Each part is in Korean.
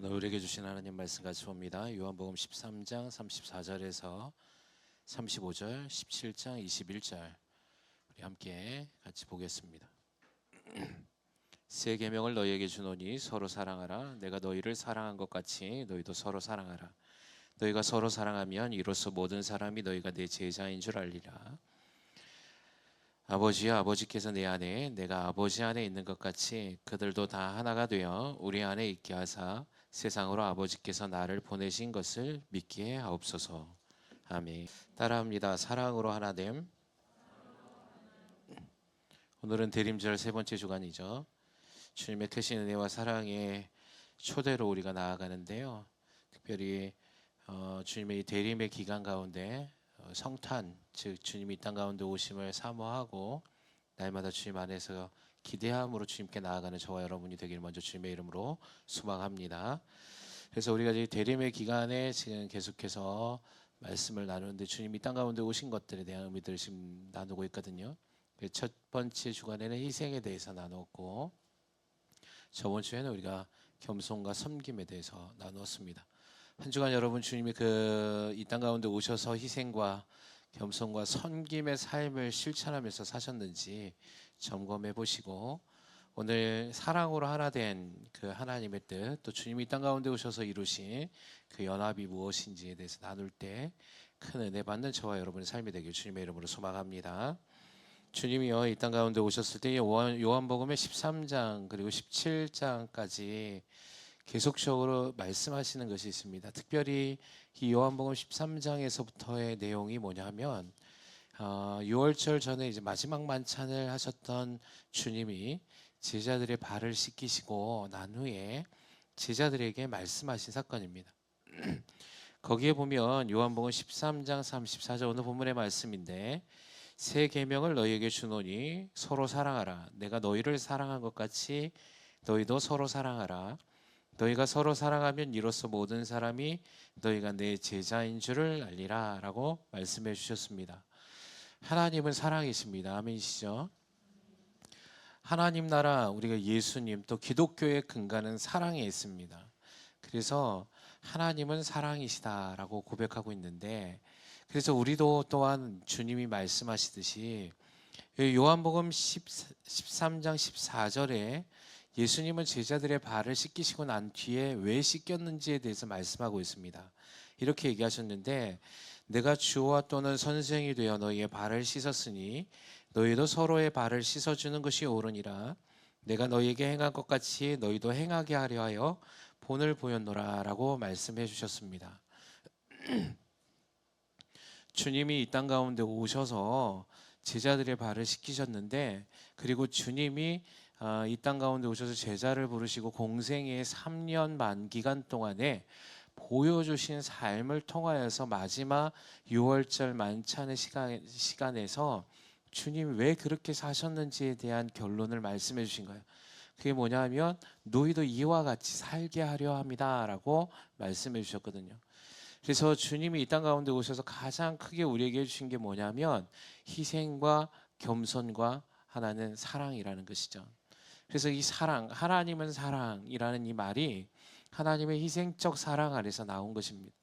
오늘 우리에게 주신 하나님 말씀 같이 봅니다. 요한복음 13장 34절에서 35절, 17장 21절 우리 함께 같이 보겠습니다. 새 계명을 너희에게 주노니 서로 사랑하라. 내가 너희를 사랑한 것 같이 너희도 서로 사랑하라. 너희가 서로 사랑하면 이로써 모든 사람이 너희가 내 제자인 줄 알리라. 아버지여, 아버지께서 내 안에 내가 아버지 안에 있는 것 같이 그들도 다 하나가 되어 우리 안에 있게 하사 세상으로 아버지께서 나를 보내신 것을 믿게 하옵소서. 아멘. 따라합니다. 사랑으로 하나됨. 오늘은 대림절 세 번째 주간이죠. 주님의 크신 은혜와 사랑의 초대로 우리가 나아가는데요. 특별히 주님의 이 대림의 기간 가운데 성탄, 즉 주님이 이 땅 가운데 오심을 사모하고 날마다 주님 안에서 기대함으로 주님께 나아가는 저와 여러분이 되기를 먼저 주님의 이름으로 소망합니다. 그래서 우리가 이 대림의 기간에 지금 계속해서 말씀을 나누는데 주님이 이 땅 가운데 오신 것들에 대한 의미들을 지금 나누고 있거든요. 첫 번째 주간에는 희생에 대해서 나누었고, 저번 주에는 우리가 겸손과 섬김에 대해서 나누었습니다. 한 주간 여러분 주님이 이 땅 가운데 오셔서 희생과 겸손과 섬김의 삶을 실천하면서 사셨는지 점검해 보시고, 오늘 사랑으로 하나 된 그 하나님의 뜻, 또 주님이 이 땅 가운데 오셔서 이루신 그 연합이 무엇인지에 대해서 나눌 때 큰 은혜 받는 저와 여러분의 삶이 되길 주님의 이름으로 소망합니다. 주님이요 이 땅 가운데 오셨을 때 요한복음의 13장 그리고 17장까지 계속적으로 말씀하시는 것이 있습니다. 특별히 이 요한복음 13장에서부터의 내용이 뭐냐면 6월절 전에 이제 마지막 만찬을 하셨던 주님이 제자들의 발을 씻기시고 난 후에 제자들에게 말씀하신 사건입니다. 거기에 보면 요한복음 13장 34절 오늘 본문의 말씀인데, 새 계명을 너희에게 주노니 서로 사랑하라. 내가 너희를 사랑한 것 같이 너희도 서로 사랑하라. 너희가 서로 사랑하면 이로써 모든 사람이 너희가 내 제자인 줄을 알리라 라고 말씀해 주셨습니다. 하나님은 사랑이십니다. 아멘이시죠? 하나님 나라, 우리가 예수님 또 기독교의 근간은 사랑에 있습니다. 그래서 하나님은 사랑이시다라고 고백하고 있는데, 그래서 우리도 또한 주님이 말씀하시듯이 요한복음 13장 14절에 예수님은 제자들의 발을 씻기시고 난 뒤에 왜 씻겼는지에 대해서 말씀하고 있습니다. 이렇게 얘기하셨는데, 내가 주와 또는 선생이 되어 너희의 발을 씻었으니 너희도 서로의 발을 씻어주는 것이 옳으니라. 내가 너희에게 행한 것 같이 너희도 행하게 하려 하여 본을 보였노라 라고 말씀해 주셨습니다. 주님이 이 땅 가운데 오셔서 제자들의 발을 씻기셨는데, 그리고 주님이 이 땅 가운데 오셔서 제자를 부르시고 공생의 3년 만 기간 동안에 보여주신 삶을 통하여서 마지막 6월절 만찬의 시간에서 주님이 왜 그렇게 사셨는지에 대한 결론을 말씀해 주신 거예요. 그게 뭐냐 하면 너희도 이와 같이 살게 하려 합니다 라고 말씀해 주셨거든요. 그래서 주님이 이 땅 가운데 오셔서 가장 크게 우리에게 해주신 게 뭐냐면 희생과 겸손과 하나는 사랑이라는 것이죠. 그래서 이 사랑, 하나님은 사랑이라는 이 말이 하나님의 희생적 사랑 안에서 나온 것입니다.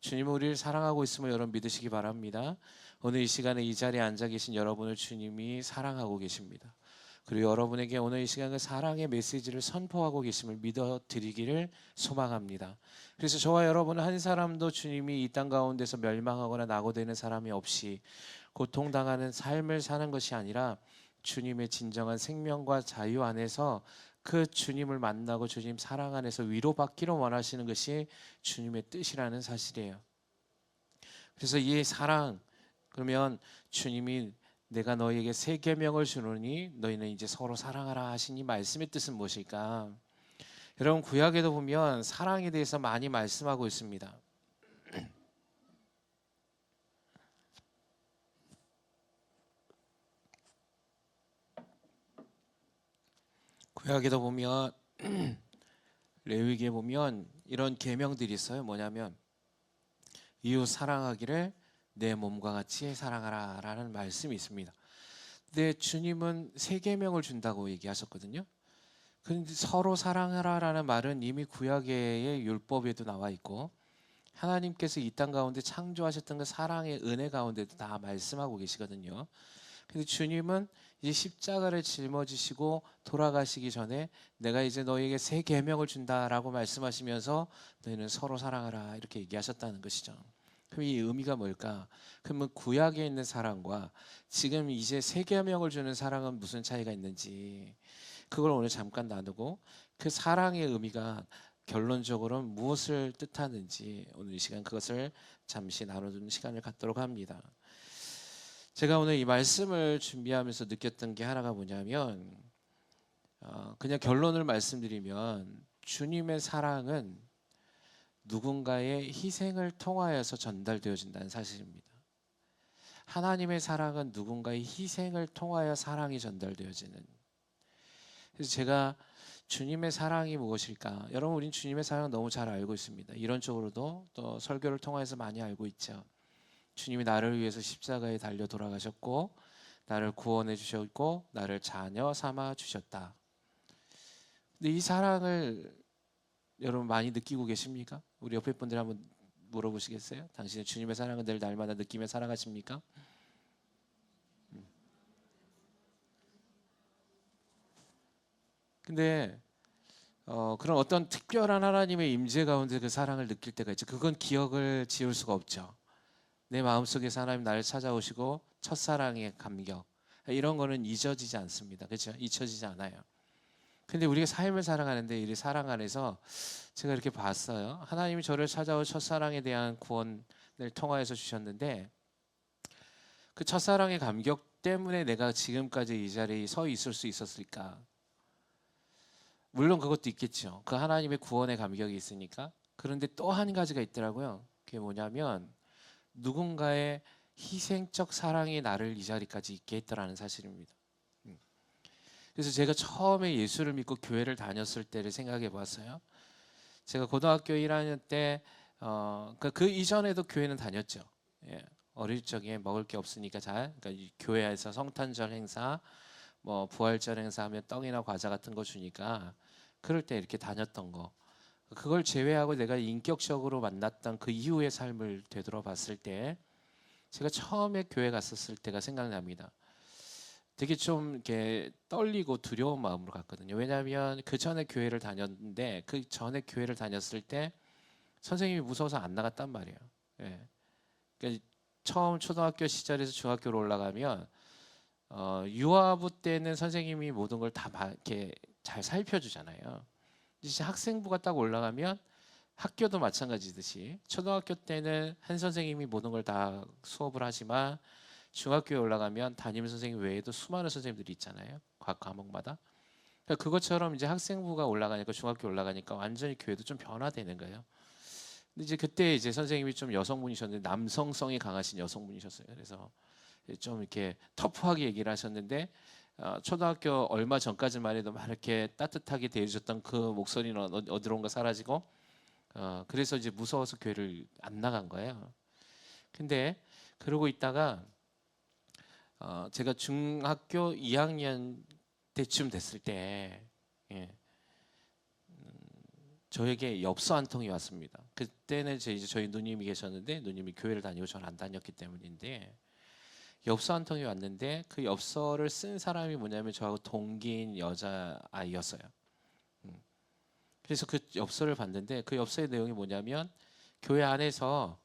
주님은 우리를 사랑하고 있음을 여러분 믿으시기 바랍니다. 오늘 이 시간에 이 자리에 앉아 계신 여러분을 주님이 사랑하고 계십니다. 그리고 여러분에게 오늘 이 시간 그 사랑의 메시지를 선포하고 계심을 믿어드리기를 소망합니다. 그래서 저와 여러분 한 사람도 주님이 이 땅 가운데서 멸망하거나 낙오되는 사람이 없이 고통당하는 삶을 사는 것이 아니라 주님의 진정한 생명과 자유 안에서 그 주님을 만나고 주님 사랑 안에서 위로받기를 원하시는 것이 주님의 뜻이라는 사실이에요. 그래서 이 사랑, 그러면 주님이 내가 너희에게 새 계명을 주노니 너희는 이제 서로 사랑하라 하신 이 말씀의 뜻은 무엇일까? 여러분 구약에도 보면 사랑에 대해서 많이 말씀하고 있습니다. 구약에도 보면 레위기에 보면 이런 계명들이 있어요. 뭐냐면 이웃 사랑하기를 내 몸과 같이 사랑하라 라는 말씀이 있습니다. 근데 주님은 새 계명을 준다고 얘기하셨거든요. 근데 서로 사랑하라라는 말은 이미 구약의 율법에도 나와 있고 하나님께서 이 땅 가운데 창조하셨던 그 사랑의 은혜 가운데도 다 말씀하고 계시거든요. 근데 주님은 이제 십자가를 짊어지시고 돌아가시기 전에 내가 이제 너희에게 새 계명을 준다라고 말씀하시면서 너희는 서로 사랑하라 이렇게 얘기하셨다는 것이죠. 그럼 이 의미가 뭘까? 그러면 구약에 있는 사랑과 지금 이제 새 계명을 주는 사랑은 무슨 차이가 있는지 그걸 오늘 잠깐 나누고 그 사랑의 의미가 결론적으로 무엇을 뜻하는지 오늘 이 시간 그것을 잠시 나누는 시간을 갖도록 합니다. 제가 오늘 이 말씀을 준비하면서 느꼈던 게 하나가 뭐냐면 그냥 결론을 말씀드리면 주님의 사랑은 누군가의 희생을 통하여서 전달되어진다는 사실입니다. 하나님의 사랑은 누군가의 희생을 통하여 사랑이 전달되어지는. 그래서 제가 주님의 사랑이 무엇일까? 여러분 우린 주님의 사랑을 너무 잘 알고 있습니다. 이론적으로도 또 설교를 통해서 많이 알고 있죠. 주님이 나를 위해서 십자가에 달려 돌아가셨고 나를 구원해 주셨고 나를 자녀 삼아 주셨다. 근데 이 사랑을 여러분 많이 느끼고 계십니까? 우리 옆에 분들 한번 물어보시겠어요? 당신의 주님의 사랑은 늘 날마다 느끼며 살아가십니까? 근데 그런 어떤 특별한 하나님의 임재 가운데 그 사랑을 느낄 때가 있죠. 그건 기억을 지울 수가 없죠. 내 마음속에서 하나님 나를 찾아오시고 첫사랑의 감격 이런 거는 잊어지지 않습니다. 그렇죠? 잊혀지지 않아요. 근데 우리가 삶을 살아가는데 이 사랑 안에서 제가 이렇게 봤어요. 하나님이 저를 찾아온 첫사랑에 대한 구원을 통하여서 주셨는데 그 첫사랑의 감격 때문에 내가 지금까지 이 자리에 서 있을 수 있었을까? 물론 그것도 있겠죠. 그 하나님의 구원의 감격이 있으니까. 그런데 또 한 가지가 있더라고요. 그게 뭐냐면 누군가의 희생적 사랑이 나를 이 자리까지 있게 했더라는 사실입니다. 그래서 제가 처음에 예수를 믿고 교회를 다녔을 때를 생각해 봤어요. 제가 고등학교 1학년 때 그 이전에도 교회는 다녔죠. 예, 어릴 적에 먹을 게 없으니까 그러니까 교회에서 성탄절 행사, 뭐 부활절 행사하면 떡이나 과자 같은 거 주니까 그럴 때 이렇게 다녔던 거. 그걸 제외하고 내가 인격적으로 만났던 그 이후의 삶을 되돌아봤을 때 제가 처음에 교회 갔었을 때가 생각납니다. 되게 좀 이렇게 떨리고 두려운 마음으로 갔거든요. 왜냐하면 그 전에 교회를 다녔는데 그 전에 교회를 다녔을 때 선생님이 무서워서 안 나갔단 말이에요. 예. 그러니까 처음 초등학교 시절에서 중학교로 올라가면 유아부 때는 선생님이 모든 걸 다 이렇게 잘 살펴주잖아요. 이제 학생부가 딱 올라가면 학교도 마찬가지듯이 초등학교 때는 한 선생님이 모든 걸 다 수업을 하지만 중학교에 올라가면 담임 선생님 외에도 수많은 선생님들이 있잖아요. 각 과목마다. 그러니까 그것처럼 이제 학생부가 올라가니까 중학교 올라가니까 완전히 교회도 좀 변화되는 거예요. 근데 이제 그때 이제 선생님이 좀 여성분이셨는데 남성성이 강하신 여성분이셨어요. 그래서 좀 이렇게 터프하게 얘기를 하셨는데 초등학교 얼마 전까지만 해도 막 이렇게 따뜻하게 대해주셨던 그 목소리는 어디론가 사라지고 그래서 이제 무서워서 교회를 안 나간 거예요. 근데 그러고 있다가 제가 중학교 2학년 때쯤 됐을 때 예, 저에게 엽서 한 통이 왔습니다. 그때는 이제 저희 누님이 계셨는데 누님이 교회를 다니고 저는 안 다녔기 때문인데 엽서 한 통이 왔는데 그 엽서를 쓴 사람이 뭐냐면 저하고 동기인 여자 아이였어요. 그래서 그 엽서를 봤는데 그 엽서의 내용이 뭐냐면 교회 안에서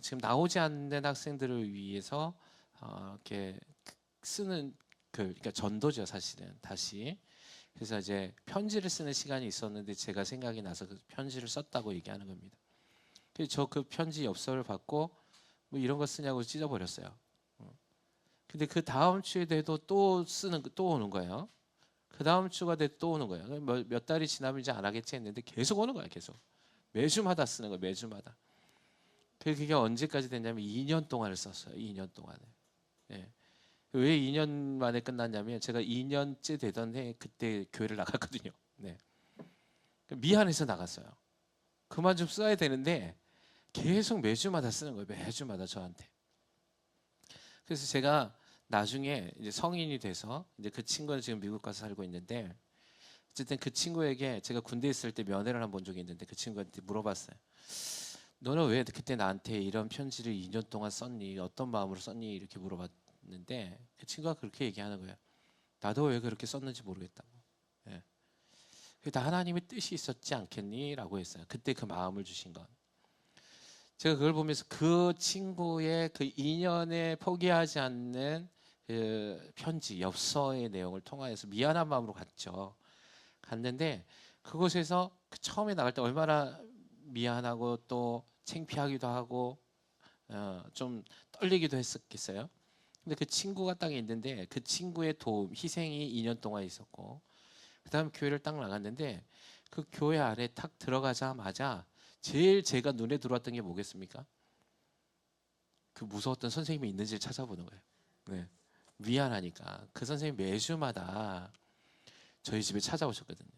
지금 나오지 않는 학생들을 위해서 이렇게 쓰는 그러니까 전도죠 사실은 다시. 그래서 이제 편지를 쓰는 시간이 있었는데 제가 생각이 나서 그 편지를 썼다고 얘기하는 겁니다. 그래서 저 그 편지 엽서를 받고 뭐 이런 거 쓰냐고 찢어버렸어요. 근데 그 다음 주에 돼도 또 또 오는 거예요. 그 다음 주가 돼 또 오는 거예요. 몇 달이 지나면 이제 안 하겠지 했는데 계속 오는 거예요. 계속 매주마다 쓰는 거예요. 매주마다. 그게 언제까지 됐냐면 2년 동안을 썼어요. 2년 동안에. 예. 왜 2년 만에 끝났냐면 제가 2년째 되던 해 그때 교회를 나갔거든요. 네. 미안해서 나갔어요. 그만 좀 써야 되는데 계속 매주마다 쓰는 거예요. 매주마다 저한테. 그래서 제가 나중에 이제 성인이 돼서 이제 그 친구는 지금 미국 가서 살고 있는데 어쨌든 그 친구에게 제가 군대에 있을 때 면회를 한 본 적이 있는데 그 친구한테 물어봤어요. 너는 왜 그때 나한테 이런 편지를 2년 동안 썼니? 어떤 마음으로 썼니? 이렇게 물어봤는데 그 친구가 그렇게 얘기하는 거예요. 나도 왜 그렇게 썼는지 모르겠다고. 예. 그게 다 하나님의 뜻이 있었지 않겠니? 라고 했어요. 그때 그 마음을 주신 건. 제가 그걸 보면서 그 친구의 그 2년에 포기하지 않는 그 편지, 엽서의 내용을 통하여서 미안한 마음으로 갔는데 그곳에서 그 처음에 나갈 때 얼마나 미안하고 또 창피하기도 하고 좀 떨리기도 했었겠어요. 근데 그 친구가 딱 있는데 그 친구의 도움, 희생이 2년 동안 있었고 그다음 교회를 딱 나갔는데 그 교회 안에 탁 들어가자마자 제일 제가 눈에 들어왔던 게 뭐겠습니까? 그 무서웠던 선생님이 있는지를 찾아보는 거예요. 네. 미안하니까 그 선생님 매주마다 저희 집에 찾아오셨거든요.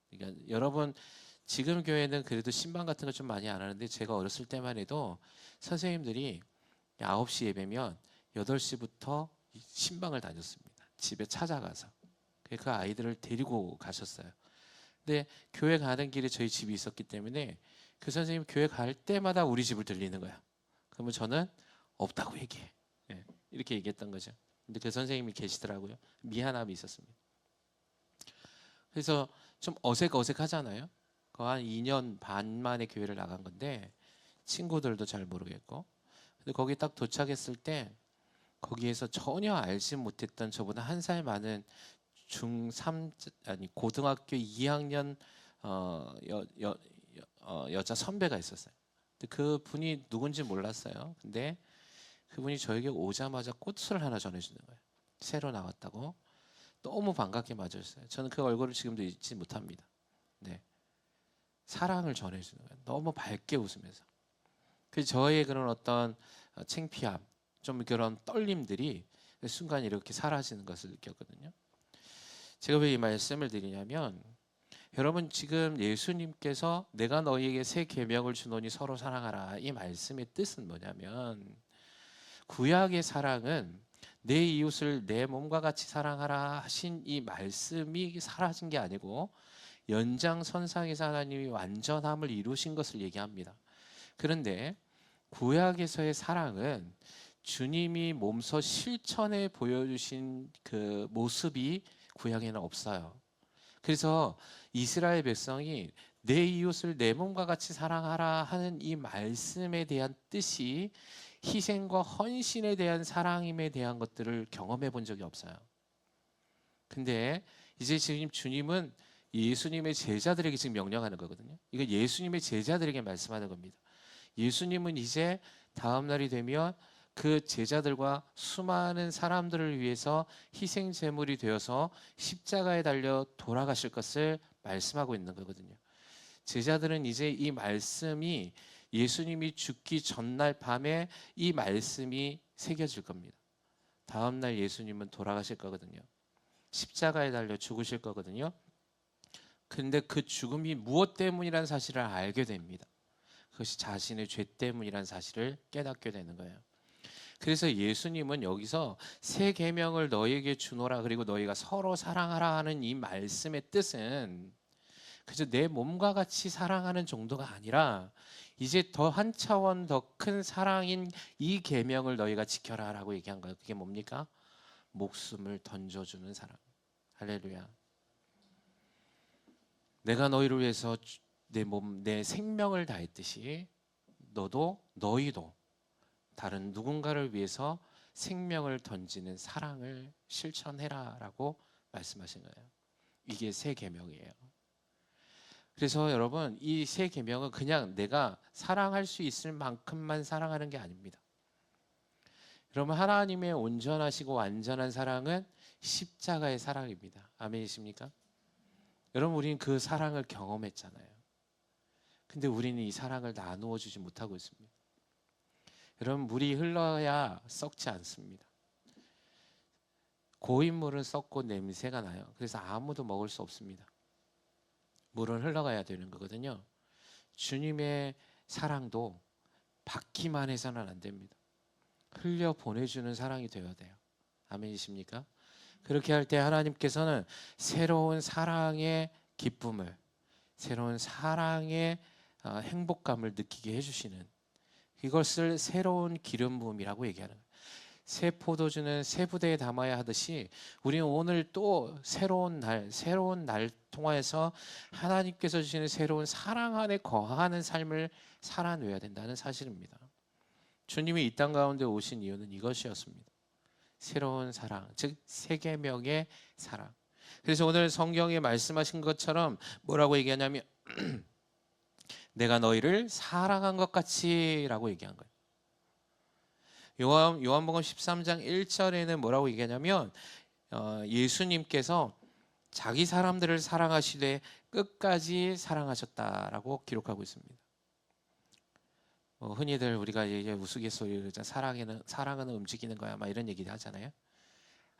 그러니까 여러분 지금 교회는 그래도 신방 같은 거 좀 많이 안 하는데 제가 어렸을 때만 해도 선생님들이 9시 예배면 8시부터 신방을 다녔습니다. 집에 찾아가서 그 아이들을 데리고 가셨어요. 근데 교회 가는 길에 저희 집이 있었기 때문에 그 선생님 교회 갈 때마다 우리 집을 들리는 거야. 그러면 저는 없다고 얘기해. 예, 이렇게 얘기했던 거죠. 근데 그 선생님이 계시더라고요. 미안함이 있었습니다. 그래서 좀 어색하잖아요. 한 2년 반 만에 교회를 나간 건데 친구들도 잘 모르겠고 근데 거기 딱 도착했을 때 거기에서 전혀 알지 못했던 저보다 한 살 많은 중3 아니 고등학교 2학년 여자 선배가 있었어요. 근데 그 분이 누군지 몰랐어요. 근데 그분이 저에게 오자마자 꽃을 하나 전해주는 거예요. 새로 나왔다고 너무 반갑게 맞았어요. 저는 그 얼굴을 지금도 잊지 못합니다. 네, 사랑을 전해주는 거예요. 너무 밝게 웃으면서. 그 저의 그런 어떤 창피함, 좀 그런 떨림들이 순간 이렇게 사라지는 것을 느꼈거든요. 제가 왜 이 말씀을 드리냐면 여러분 지금 예수님께서 내가 너희에게 새 계명을 주노니 서로 사랑하라 이 말씀의 뜻은 뭐냐면 구약의 사랑은 내 이웃을 내 몸과 같이 사랑하라 하신 이 말씀이 사라진 게 아니고 연장선상에서 하나님이 완전함을 이루신 것을 얘기합니다. 그런데 구약에서의 사랑은 주님이 몸소 실천해 보여주신 그 모습이 구약에는 없어요. 그래서 이스라엘 백성이 내 이웃을 내 몸과 같이 사랑하라 하는 이 말씀에 대한 뜻이 희생과 헌신에 대한 사랑임에 대한 것들을 경험해 본 적이 없어요. 근데 이제 지금 주님은 예수님의 제자들에게 지금 명령하는 거거든요. 이거 예수님의 제자들에게 말씀하는 겁니다. 예수님은 이제 다음 날이 되면 그 제자들과 수많은 사람들을 위해서 희생 제물이 되어서 십자가에 달려 돌아가실 것을 말씀하고 있는 거거든요. 제자들은 이제 이 말씀이 예수님이 죽기 전날 밤에 이 말씀이 새겨질 겁니다. 다음 날 예수님은 돌아가실 거거든요. 십자가에 달려 죽으실 거거든요. 근데 그 죽음이 무엇 때문이라는 사실을 알게 됩니다. 그것이 자신의 죄 때문이라는 사실을 깨닫게 되는 거예요. 그래서 예수님은 여기서 새 계명을 너희에게 주노라 그리고 너희가 서로 사랑하라 하는 이 말씀의 뜻은 그저 내 몸과 같이 사랑하는 정도가 아니라 이제 더 한 차원 더 큰 사랑인 이 계명을 너희가 지켜라라고 얘기한 거예요. 그게 뭡니까? 목숨을 던져주는 사랑. 할렐루야. 내가 너희를 위해서 내 몸, 내 생명을 다했듯이 너희도 다른 누군가를 위해서 생명을 던지는 사랑을 실천해라라고 말씀하신 거예요. 이게 새 계명이에요. 그래서 여러분 이 새 계명은 그냥 내가 사랑할 수 있을 만큼만 사랑하는 게 아닙니다. 여러분 하나님의 온전하시고 완전한 사랑은 십자가의 사랑입니다. 아멘이십니까? 여러분 우리는 그 사랑을 경험했잖아요. 근데 우리는 이 사랑을 나누어 주지 못하고 있습니다. 여러분 물이 흘러야 썩지 않습니다. 고인물은 썩고 냄새가 나요. 그래서 아무도 먹을 수 없습니다. 물은 흘러가야 되는 거거든요. 주님의 사랑도 받기만 해서는 안 됩니다. 흘려 보내주는 사랑이 되어야 돼요. 아멘이십니까? 그렇게 할 때 하나님께서는 새로운 사랑의 기쁨을, 새로운 사랑의 행복감을 느끼게 해주시는, 이것을 새로운 기름 부음이라고 얘기하는 거예요. 새 포도주는 새 부대에 담아야 하듯이 우리는 오늘 또 새로운 날 통하여서 하나님께서 주시는 새로운 사랑 안에 거하는 삶을 살아내야 된다는 사실입니다. 주님이 이 땅 가운데 오신 이유는 이것이었습니다. 새로운 사랑, 즉 세계명의 사랑. 그래서 오늘 성경에 말씀하신 것처럼 뭐라고 얘기하냐면 내가 너희를 사랑한 것 같이라고 얘기한 거예요. 요한복음 13장 1절에는 뭐라고 얘기하냐면 예수님께서 자기 사람들을 사랑하시되 끝까지 사랑하셨다라고 기록하고 있습니다. 흔히들 우리가 이제 우스갯소리로 사랑은 움직이는 거야, 막 이런 얘기를 하잖아요.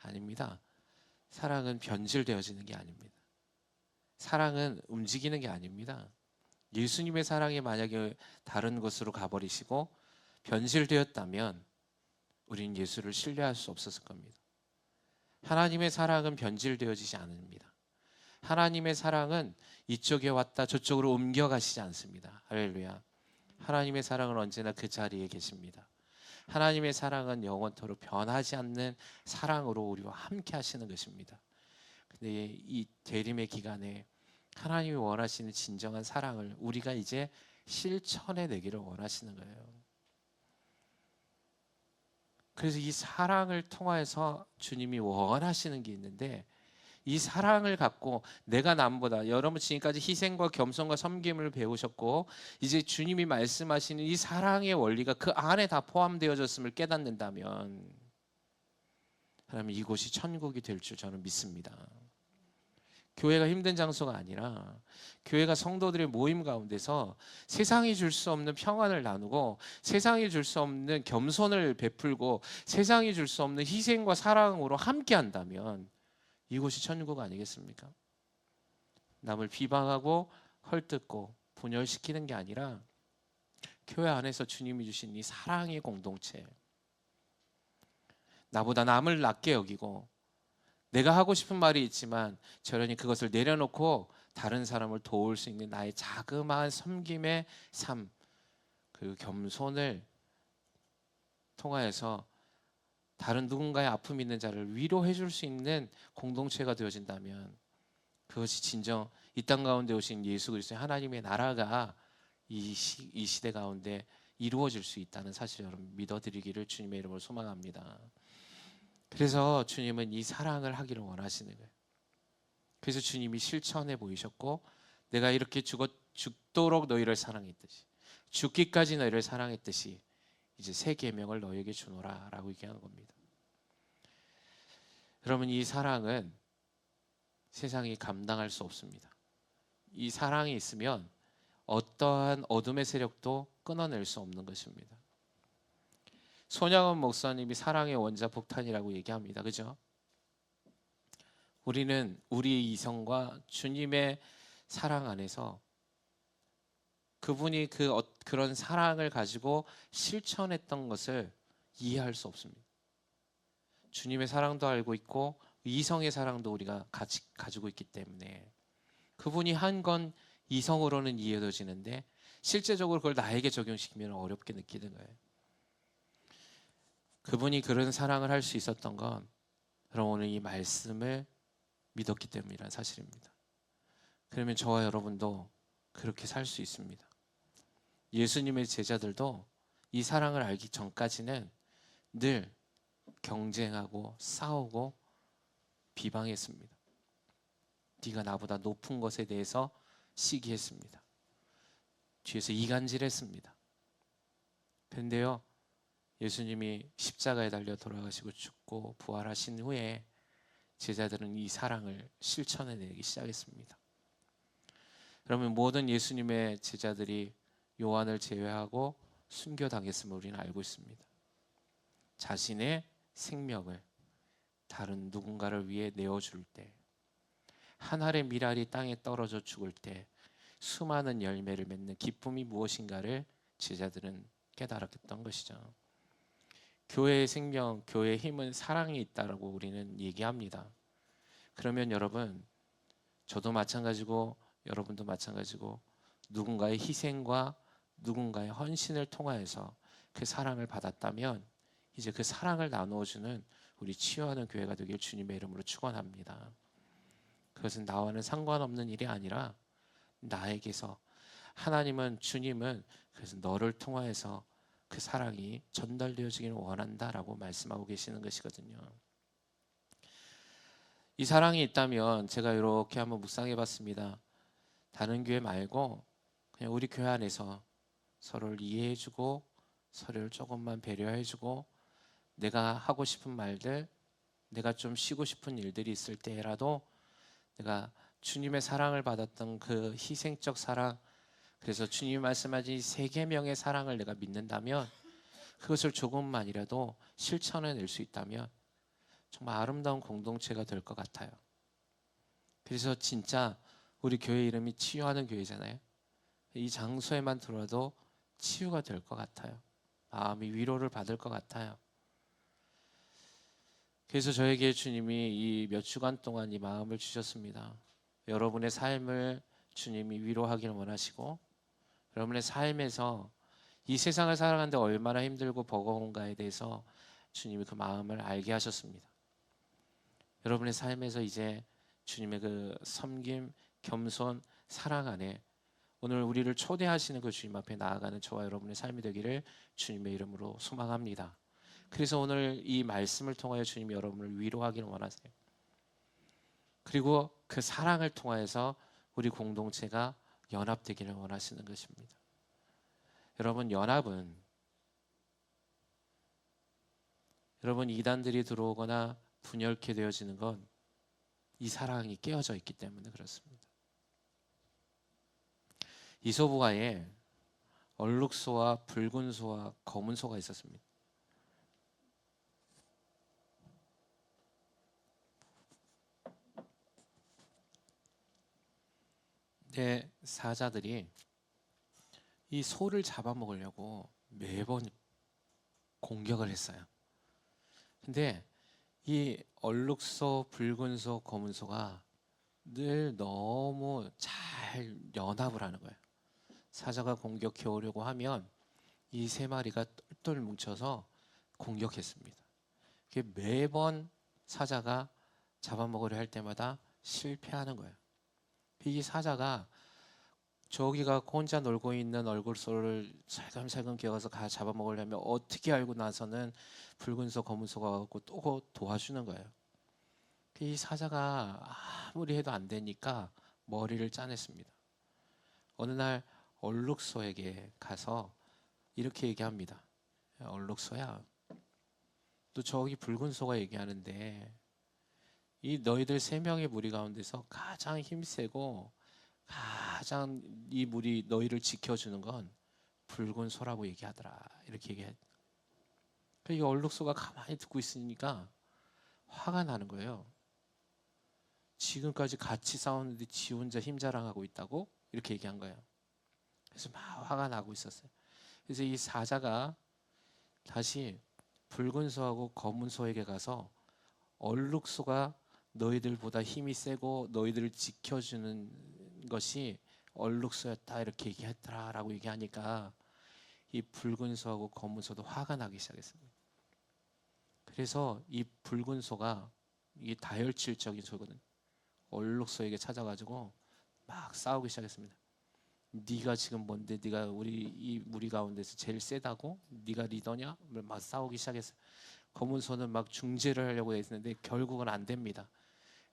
아닙니다. 사랑은 변질되어지는 게 아닙니다. 사랑은 움직이는 게 아닙니다. 예수님의 사랑이 만약에 다른 곳으로 가버리시고 변질되었다면 우리는 예수를 신뢰할 수 없었을 겁니다. 하나님의 사랑은 변질되어지지 않습니다. 하나님의 사랑은 이쪽에 왔다 저쪽으로 옮겨가시지 않습니다. 할렐루야. 하나님의 사랑은 언제나 그 자리에 계십니다. 하나님의 사랑은 영원토록 변하지 않는 사랑으로 우리와 함께 하시는 것입니다. 근데 이 대림의 기간에 하나님이 원하시는 진정한 사랑을 우리가 이제 실천해내기를 원하시는 거예요. 그래서 이 사랑을 통해서 주님이 원하시는 게 있는데, 이 사랑을 갖고 내가 남보다, 여러분 지금까지 희생과 겸손과 섬김을 배우셨고 이제 주님이 말씀하시는 이 사랑의 원리가 그 안에 다 포함되어졌음을 깨닫는다면 하나님 이곳이 천국이 될 줄 저는 믿습니다. 교회가 힘든 장소가 아니라 교회가 성도들의 모임 가운데서 세상이 줄 수 없는 평안을 나누고 세상이 줄 수 없는 겸손을 베풀고 세상이 줄 수 없는 희생과 사랑으로 함께 한다면 이곳이 천국 아니겠습니까? 남을 비방하고 헐뜯고 분열시키는 게 아니라 교회 안에서 주님이 주신 이 사랑의 공동체, 나보다 남을 낮게 여기고 내가 하고 싶은 말이 있지만 저런이 그것을 내려놓고 다른 사람을 도울 수 있는 나의 자그마한 섬김의 삶, 그 겸손을 통하여서 다른 누군가의 아픔 있는 자를 위로해 줄 수 있는 공동체가 되어진다면 그것이 진정 이 땅 가운데 오신 예수 그리스도의 하나님의 나라가 이 시대 가운데 이루어질 수 있다는 사실 여러분 믿어드리기를 주님의 이름으로 소망합니다. 그래서 주님은 이 사랑을 하기를 원하시는 거예요. 그래서 주님이 실천해 보이셨고 내가 이렇게 죽도록 너희를 사랑했듯이 죽기까지 너희를 사랑했듯이 이제 새 계명을 너희에게 주노라 라고 얘기하는 겁니다. 여러분 이 사랑은 세상이 감당할 수 없습니다. 이 사랑이 있으면 어떠한 어둠의 세력도 끊어낼 수 없는 것입니다. 손양원 목사님이 사랑의 원자폭탄이라고 얘기합니다. 그죠? 우리는 우리의 이성과 주님의 사랑 안에서 그분이 그런 사랑을 가지고 실천했던 것을 이해할 수 없습니다. 주님의 사랑도 알고 있고 이성의 사랑도 우리가 같이 가지고 있기 때문에 그분이 한 건 이성으로는 이해되지는데 실제적으로 그걸 나에게 적용시키면 어렵게 느끼는 거예요. 그분이 그런 사랑을 할 수 있었던 건 여러분 오늘 이 말씀을 믿었기 때문이라는 사실입니다. 그러면 저와 여러분도 그렇게 살 수 있습니다. 예수님의 제자들도 이 사랑을 알기 전까지는 늘 경쟁하고 싸우고 비방했습니다. 네가 나보다 높은 것에 대해서 시기했습니다. 뒤에서 이간질했습니다. 그런데요 예수님이 십자가에 달려 돌아가시고 죽고 부활하신 후에 제자들은 이 사랑을 실천해내기 시작했습니다. 그러면 모든 예수님의 제자들이 요한을 제외하고 순교당했음을 우리는 알고 있습니다. 자신의 생명을 다른 누군가를 위해 내어줄 때, 한 알의 밀알이 땅에 떨어져 죽을 때 수많은 열매를 맺는 기쁨이 무엇인가를 제자들은 깨달았던 것이죠. 교회의 생명, 교회의 힘은 사랑이 있다라고 우리는 얘기합니다. 그러면 여러분, 저도 마찬가지고 여러분도 마찬가지고 누군가의 희생과 누군가의 헌신을 통하여서 그 사랑을 받았다면 이제 그 사랑을 나누어주는 우리 치유하는 교회가 되길 주님의 이름으로 축원합니다. 그것은 나와는 상관없는 일이 아니라 나에게서 하나님은 주님은 그래서 너를 통하여서 그 사랑이 전달되어지기를 원한다라고 말씀하고 계시는 것이거든요. 이 사랑이 있다면 제가 이렇게 한번 묵상해 봤습니다. 다른 교회 말고 그냥 우리 교회 안에서 서로를 이해해주고 서로를 조금만 배려해주고 내가 하고 싶은 말들, 내가 좀 쉬고 싶은 일들이 있을 때라도 내가 주님의 사랑을 받았던 그 희생적 사랑, 그래서 주님이 말씀하신 세 계명의 사랑을 내가 믿는다면 그것을 조금만이라도 실천해낼 수 있다면 정말 아름다운 공동체가 될 것 같아요. 그래서 진짜 우리 교회 이름이 치유하는 교회잖아요. 이 장소에만 들어도 치유가 될 것 같아요. 마음이 위로를 받을 것 같아요. 그래서 저에게 주님이 이 몇 주간 동안 이 마음을 주셨습니다. 여러분의 삶을 주님이 위로하기를 원하시고 여러분의 삶에서 이 세상을 살아가는데 얼마나 힘들고 버거운가에 대해서 주님이 그 마음을 알게 하셨습니다. 여러분의 삶에서 이제 주님의 그 섬김, 겸손, 사랑 안에 오늘 우리를 초대하시는 그 주님 앞에 나아가는 저와 여러분의 삶이 되기를 주님의 이름으로 소망합니다. 그래서 오늘 이 말씀을 통하여 주님이 여러분을 위로하기를 원하세요. 그리고 그 사랑을 통하여서 우리 공동체가 연합되기를 원하시는 것입니다. 여러분, 연합은 여러분 이단들이 들어오거나 분열케 되어지는 건 이 사랑이 깨어져 있기 때문에 그렇습니다. 이소부가에 얼룩소와 붉은 소와 검은 소가 있었습니다. 근데 사자들이 이 소를 잡아먹으려고 매번 공격을 했어요. 근데 이 얼룩소, 붉은 소, 검은 소가 늘 너무 잘 연합을 하는 거예요. 사자가 공격해 오려고 하면 이 세 마리가 똘똘 뭉쳐서 공격했습니다. 매번 사자가 잡아먹으려 할 때마다 실패하는 거예요. 이 사자가 저기가 혼자 놀고 있는 얼굴소를 살금살금 기어가서 잡아먹으려면 어떻게 알고 나서는 붉은 소, 검은 소가 와서 또 도와주는 거예요. 이 사자가 아무리 해도 안 되니까 머리를 짜냈습니다. 어느 날 얼룩소에게 가서 이렇게 얘기합니다. 얼룩소야, 또 저기 붉은 소가 얘기하는데 이 너희들 세 명의 무리 가운데서 가장 힘세고 가장 이 무리 너희를 지켜주는 건 붉은 소라고 얘기하더라. 이렇게 얘기해. 이 얼룩소가 가만히 듣고 있으니까 화가 나는 거예요. 지금까지 같이 싸웠는데 지 혼자 힘 자랑하고 있다고 이렇게 얘기한 거예요. 그래서 막 화가 나고 있었어요. 그래서 이 사자가 다시 붉은 소하고 검은 소에게 가서 얼룩소가 너희들보다 힘이 세고 너희들을 지켜주는 것이 얼룩소였다 이렇게 얘기했더라라고 얘기하니까 이 붉은 소하고 검은 소도 화가 나기 시작했습니다. 그래서 이 붉은 소가 이 다혈질적인 소거든. 얼룩소에게 찾아가지고 막 싸우기 시작했습니다. 네가 지금 뭔데 네가 우리 이 무리 가운데서 제일 세다고? 네가 리더냐? 막 싸우기 시작했어요. 검은 소는 막 중재를 하려고 했는데 결국은 안 됩니다.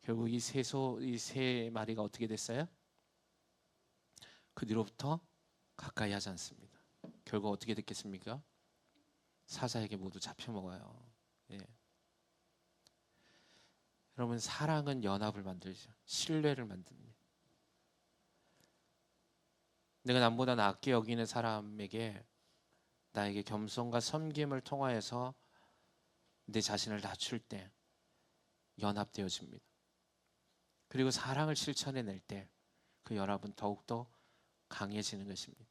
결국 이 세 마리가 어떻게 됐어요? 그 뒤로부터 가까이 하지 않습니다. 결국 어떻게 됐겠습니까? 사자에게 모두 잡혀 먹어요. 예. 여러분, 사랑은 연합을 만들죠. 신뢰를 만듭니다. 내가 남보다 낫게 여기는 사람에게 나에게 겸손과 섬김을 통하여서 내 자신을 낮출 때 연합되어집니다. 그리고 사랑을 실천해낼 때 그 연합은 더욱더 강해지는 것입니다.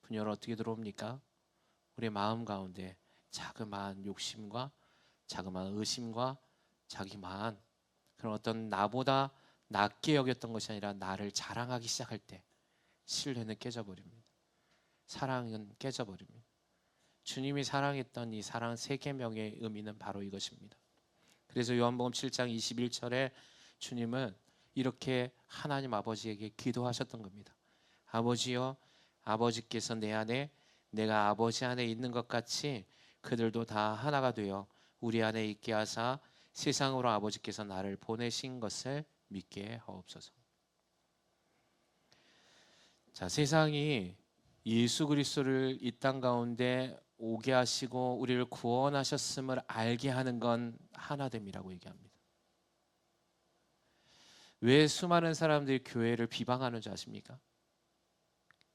분열 어떻게 들어옵니까? 우리 마음 가운데 자그마한 욕심과 자그마한 의심과 자기만 그런 어떤 나보다 낮게 여겼던 것이 아니라 나를 자랑하기 시작할 때 신뢰는 깨져버립니다. 사랑은 깨져버립니다. 주님이 사랑했던 이 사랑 세 계명의 의미는 바로 이것입니다. 그래서 요한복음 7장 21절에 주님은 이렇게 하나님 아버지에게 기도하셨던 겁니다. 아버지여, 아버지께서 내 안에 내가 아버지 안에 있는 것 같이 그들도 다 하나가 되어 우리 안에 있게 하사 세상으로 아버지께서 나를 보내신 것을 믿게 하옵소서. 자, 세상이 예수 그리스도를 이 땅 가운데 오게 하시고 우리를 구원하셨음을 알게 하는 건 하나됨이라고 얘기합니다. 왜 수많은 사람들이 교회를 비방하는 줄 아십니까?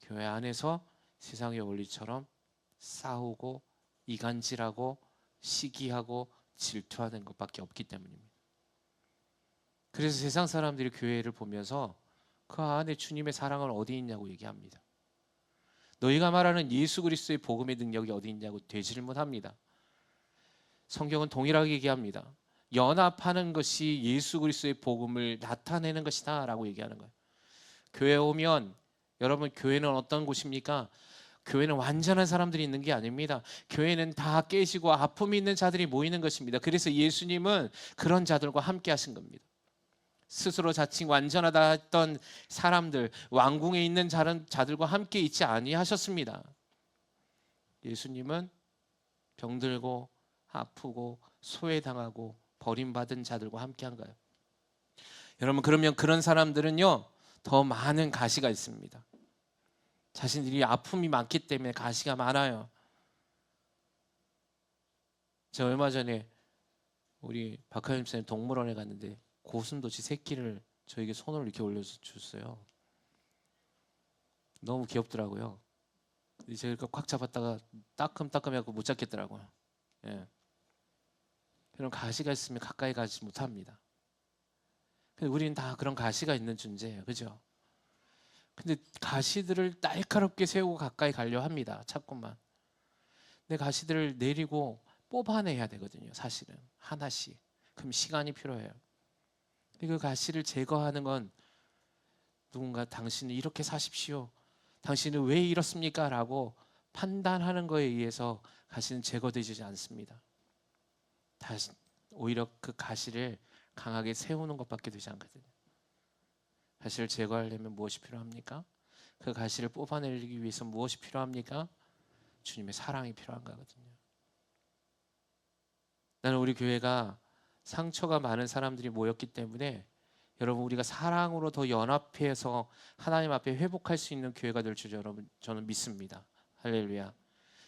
교회 안에서 세상의 원리처럼 싸우고 이간질하고 시기하고 질투하는 것밖에 없기 때문입니다. 그래서 세상 사람들이 교회를 보면서 그 안에 주님의 사랑은 어디 있냐고 얘기합니다. 너희가 말하는 예수 그리스도의 복음의 능력이 어디 있냐고 되질문합니다. 성경은 동일하게 얘기합니다. 연합하는 것이 예수 그리스도의 복음을 나타내는 것이다 라고 얘기하는 거예요. 교회에 오면 여러분, 교회는 어떤 곳입니까? 교회는 완전한 사람들이 있는 게 아닙니다. 교회는 다 깨지고 아픔이 있는 자들이 모이는 것입니다. 그래서 예수님은 그런 자들과 함께 하신 겁니다. 스스로 자칭 완전하다 했던 사람들, 왕궁에 있는 자들과 함께 있지 아니하셨습니다. 예수님은 병들고 아프고 소외당하고 버림받은 자들과 함께 한 거예요. 여러분, 그러면 그런 사람들은요 더 많은 가시가 있습니다. 자신들이 아픔이 많기 때문에 가시가 많아요. 제가 얼마 전에 우리 박하림 선생님 동물원에 갔는데 고슴도치 새끼를 저에게 손을 이렇게 올려줬어요. 너무 귀엽더라고요. 제가 꽉 잡았다가 따끔따끔해갖고 못 잡겠더라고요. 예. 그런 가시가 있으면 가까이 가지 못합니다. 근데 우리는 다 그런 가시가 있는 존재예요. 그죠? 근데 가시들을 날카롭게 세우고 가까이 가려 합니다. 자꾸만. 근데 가시들을 내리고 뽑아내야 되거든요. 사실은 하나씩. 그럼 시간이 필요해요. 그 가시를 제거하는 건 누군가 당신은 이렇게 사십시오, 당신은 왜 이렇습니까? 라고 판단하는 거에 의해서 가시는 제거되지 않습니다. 다시 오히려 그 가시를 강하게 세우는 것밖에 되지 않거든요. 가시를 제거하려면 무엇이 필요합니까? 그 가시를 뽑아내기 위해서 무엇이 필요합니까? 주님의 사랑이 필요한 거거든요. 나는 우리 교회가 상처가 많은 사람들이 모였기 때문에 여러분, 우리가 사랑으로 더 연합해서 하나님 앞에 회복할 수 있는 교회가 될 줄 여러분 저는 믿습니다. 할렐루야.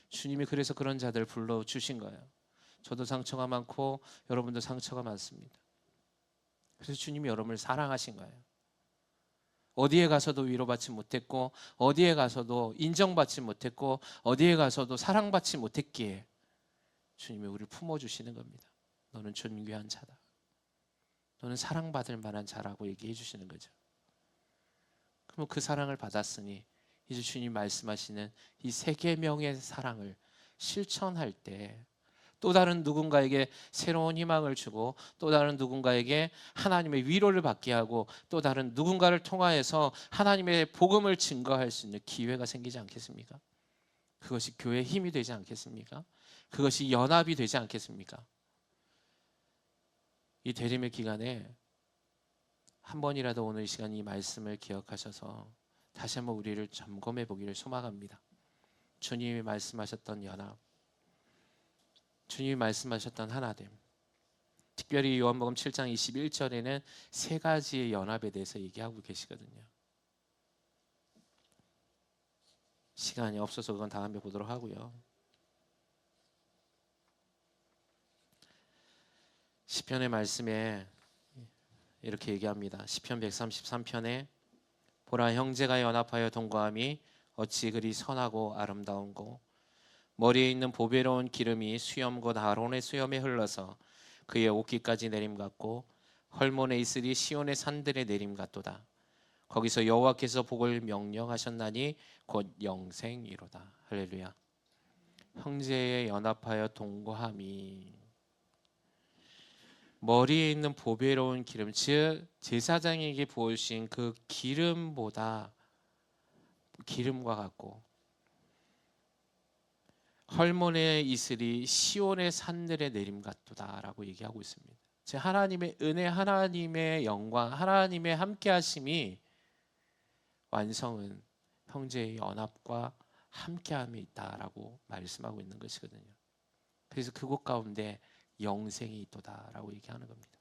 주님이 그래서 그런 자들을 불러주신 거예요. 저도 상처가 많고 여러분도 상처가 많습니다. 그래서 주님이 여러분을 사랑하신 거예요. 어디에 가서도 위로받지 못했고 어디에 가서도 인정받지 못했고 어디에 가서도 사랑받지 못했기에 주님이 우리를 품어주시는 겁니다. 너는 존귀한 자다, 너는 사랑받을 만한 자라고 얘기해 주시는 거죠. 그럼 그 사랑을 받았으니 이제 주님 말씀하시는 이 세 계명의 사랑을 실천할 때 또 다른 누군가에게 새로운 희망을 주고 또 다른 누군가에게 하나님의 위로를 받게 하고 또 다른 누군가를 통하여서 하나님의 복음을 증거할 수 있는 기회가 생기지 않겠습니까? 그것이 교회의 힘이 되지 않겠습니까? 그것이 연합이 되지 않겠습니까? 이 대림의 기간에 한 번이라도 오늘 이 시간 이 말씀을 기억하셔서 다시 한번 우리를 점검해 보기를 소망합니다. 주님이 말씀하셨던 연합, 주님이 말씀하셨던 하나됨, 특별히 요한복음 7장 21절에는 세 가지의 연합에 대해서 얘기하고 계시거든요. 시간이 없어서 그건 다음에 보도록 하고요. 시편의 말씀에 이렇게 얘기합니다. 시편 133편에 보라, 형제가 연합하여 동거함이 어찌 그리 선하고 아름다운고, 머리에 있는 보배로운 기름이 수염 곧 아론의 수염에 흘러서 그의 옷깃까지 내림 같고 헐몬에 있으리 시온의 산들의 내림 같도다. 거기서 여호와께서 복을 명령하셨나니 곧 영생이로다. 할렐루야. 형제의 연합하여 동거함이 머리에 있는 보배로운 기름, 즉 제사장에게 부으신 그 기름보다 기름과 같고 헐몬의 이슬이 시온의 산들에 내림 같도다라고 얘기하고 있습니다. 즉 하나님의 은혜, 하나님의 영광, 하나님의 함께하심이 완성은 형제의 연합과 함께함이 있다라고 말씀하고 있는 것이거든요. 그래서 그곳 가운데 영생이 있도다라고 얘기하는 겁니다.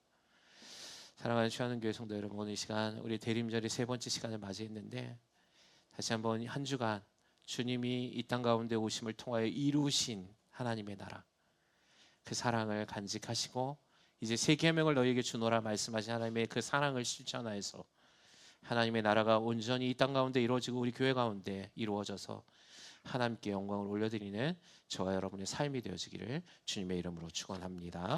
사랑하는 주하는 교회 성도 여러분, 오늘 이 시간 우리 대림절의 세 번째 시간을 맞이했는데 다시 한번 한 주간 주님이 이 땅 가운데 오심을 통하여 이루신 하나님의 나라, 그 사랑을 간직하시고 이제 새 계명을 너희에게 주노라 말씀하신 하나님의 그 사랑을 실천하여서 하나님의 나라가 온전히 이 땅 가운데 이루어지고 우리 교회 가운데 이루어져서 하나님께 영광을 올려드리는 저와 여러분의 삶이 되어지기를 주님의 이름으로 축원합니다.